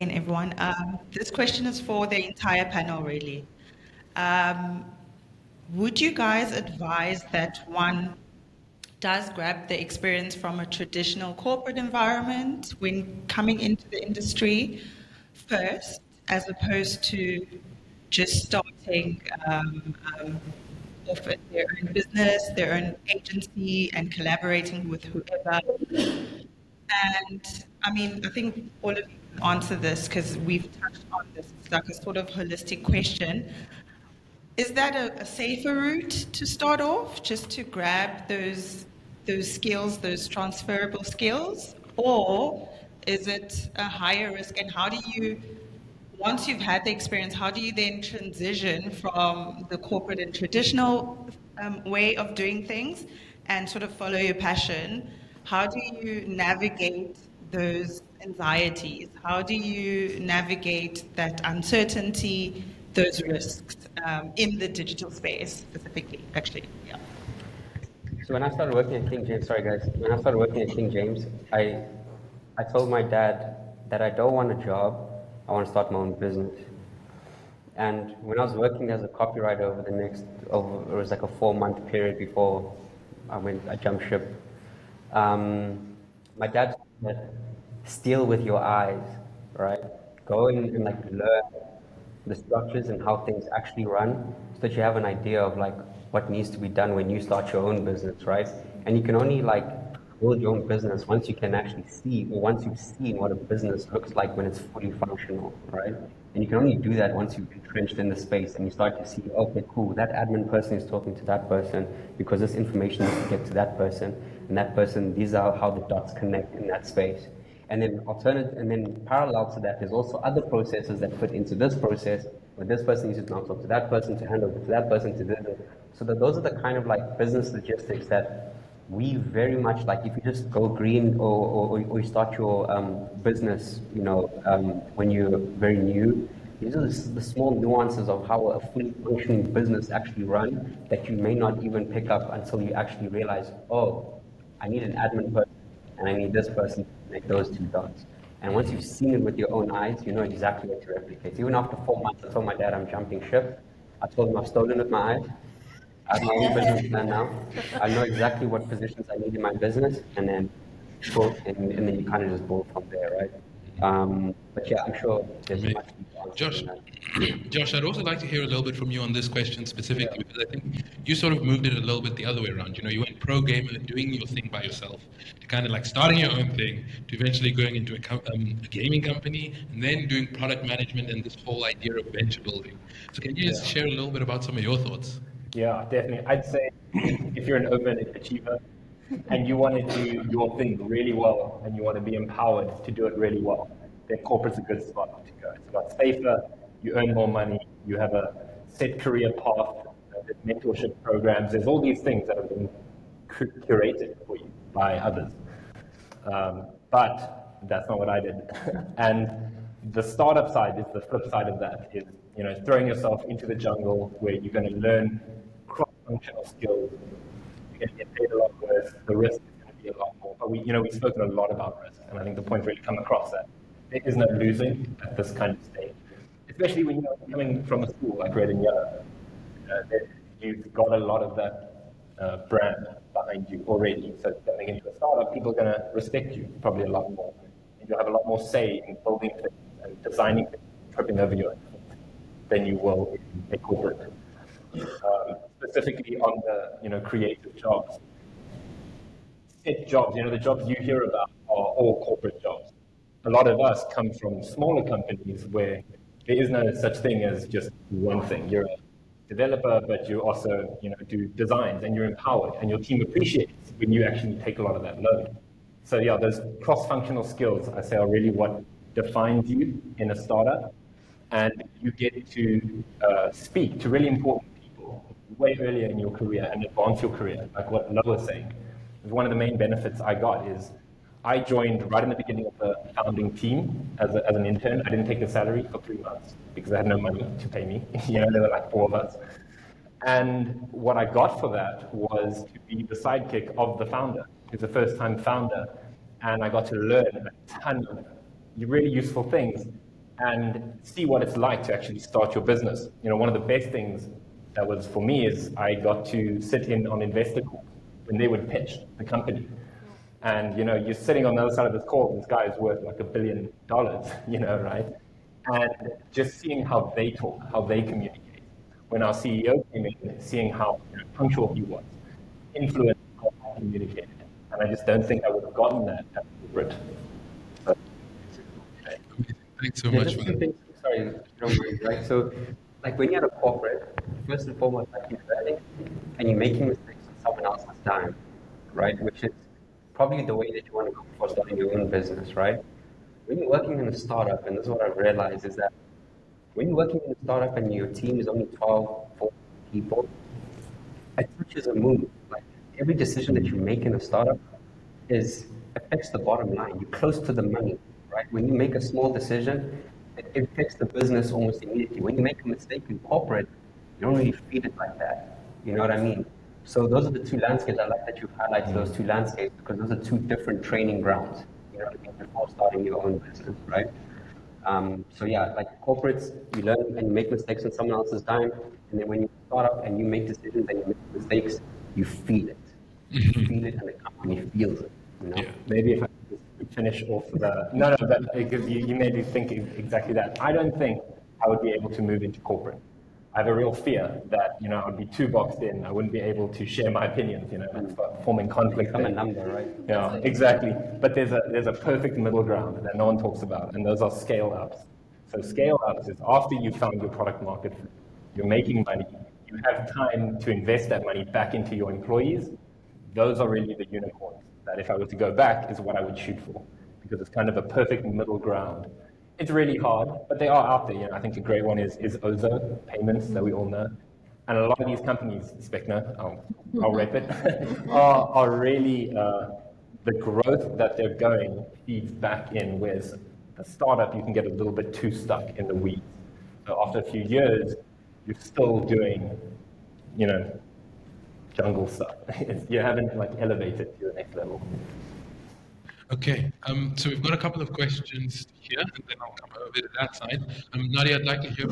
And everyone. This question is for the entire panel, really. Um, would you guys advise that one does grab the experience from a traditional corporate environment when coming into the industry first, as opposed to just starting off at their own business, their own agency, and collaborating with whoever? And I mean, I think all of you can answer this because we've touched on this. It's like a sort of holistic question. Is that a safer route to start off, just to grab those skills, those transferable skills, or is it a higher risk? And how do you, once you've had the experience, how do you then transition from the corporate and traditional way of doing things and sort of follow your passion? How do you navigate those anxieties? How do you navigate that uncertainty, those risks in the digital space specifically, actually? Yeah. So when I started working at King James, sorry guys, when I started working at King James, I told my dad that I don't want a job, I want to start my own business. And when I was working as a copywriter it was like a 4-month period before I jumped ship. My dad said, steal with your eyes, right? Go and like learn the structures and how things actually run so that you have an idea of like what needs to be done when you start your own business, right? And you can only like build your own business once you can actually see, or once you've seen what a business looks like when it's fully functional, right? And you can only do that once you've entrenched in the space and you start to see, okay, cool, that admin person is talking to that person because this information needs to get to that person, and that person, these are how the dots connect in that space. And then parallel to that, there's also other processes that fit into this process, where this person needs to now talk to that person to hand over to that person to do this. So that those are the kind of like business logistics that we very much like. If you just go green or you start your business, when you're very new, these are the small nuances of how a fully functioning business actually run that you may not even pick up until you actually realize, oh, I need an admin person and I need this person to connect those two dots. And once you've seen it with your own eyes, you know exactly what to replicate. Even after 4 months, I told my dad I'm jumping ship. I told him I've stolen with my eyes. I have my own business plan now. I know exactly what positions I need in my business, and then you kind of just build from there, right? But yeah, I'm sure there's much deeper answers Josh, than that. Josh, I'd also like to hear a little bit from you on this question Yeah. specifically, because I think you sort of moved it a little bit the other way around. You know, you went pro gamer, doing your thing by yourself, to kind of like starting your own thing, to eventually going into a gaming company, and then doing product management and this whole idea of venture building. So can you just Yeah. share a little bit about some of your thoughts? Yeah, definitely. I'd say if you're an overachiever and you want to do your thing really well and you want to be empowered to do it really well, then corporate's a good spot to go. It's a lot safer, you earn more money, you have a set career path, there's mentorship programs, there's all these things that have been curated for you by others. But that's not what I did. And the startup side is the flip side of that, is throwing yourself into the jungle where you're going to learn cross-functional skills. You're going to get paid a lot worse. The risk is going to be a lot more. But we've spoken a lot about risk, and I think the point really come across that there is no losing at this kind of stage, especially when you're coming from a school like Red and Yellow. That you've got a lot of that brand behind you already. So coming into a startup, people are going to respect you probably a lot more. And you'll have a lot more say in building things and designing things, tripping over your own feet than you will in a corporate. Specifically on the creative jobs. Set jobs, the jobs you hear about are all corporate jobs. A lot of us come from smaller companies where there is no such thing as just one thing. You're a developer, but you also do designs and you're empowered and your team appreciates when you actually take a lot of that load. So yeah, those cross-functional skills I say are really what defines you in a startup, and you get to speak to really important people way earlier in your career and advance your career, like what Lo was saying. One of the main benefits I got is I joined right in the beginning of the founding team as an intern. I didn't take the salary for 3 months because I had no money to pay me. There were like 4 of us. And what I got for that was to be the sidekick of the founder, who's a first-time founder. And I got to learn a ton of really useful things and see what it's like to actually start your business. You know, one of the best things that was for me is I got to sit in on investor calls when they would pitch the company. And you know, you're sitting on the other side of this call, and this guy is worth like $1 billion, you know, right? And just seeing how they talk, how they communicate. When our CEO came in, seeing how punctual he was, influenced how he communicated. And I just don't think I would have gotten that at corporate. So, Amazing. Thanks so Yeah, much just for two that. things. Sorry, if you don't mind, right? So, like when you're at a corporate, first and foremost, like you're learning and you're making mistakes on someone else's time, right? Which is probably the way that you want to go before starting your own business, right? When you're working in a startup, and this is what I've realized is that when you're working in a startup and your team is only 12, 14 people, it touches a move. Like every decision that you make in a startup is affects the bottom line. You're close to the money, right? When you make a small decision, it affects the business almost immediately. When you make a mistake in corporate, you don't really feel it like that. You know what I mean? So those are the two landscapes. I like that you've highlighted those two landscapes because those are two different training grounds. You know what I mean? Before starting your own business, right? So yeah, like corporates, you learn and you make mistakes on someone else's time, and then when you start up and you make decisions and you make mistakes, you feel it. You feel it, and the company feels it. You know. Yeah. maybe if I could just finish off the no, but because you made me think exactly that. I don't think I would be able to move into corporate. I have a real fear that I'd be too boxed in. I wouldn't be able to share my opinions. That's forming conflict Become a there. number, right? Yeah, exactly. But there's a perfect middle ground that no one talks about, and those are scale ups. So scale ups is after you've found your product market fit, you're making money, you have time to invest that money back into your employees. Those are really the unicorns that if I were to go back is what I would shoot for because it's kind of a perfect middle ground. It's really hard, but they are out there. I think a great one is Ozo payments that we all know. And a lot of these companies, Specna, I'll rep it, are really, the growth that they're going feeds back in, whereas the startup, you can get a little bit too stuck in the weeds. So after a few years, you're still doing, you know, jungle stuff. You haven't like elevated to the next level. Okay, so we've got a couple of questions here, and then I'll come over to that side. Nadia, I'd like to hear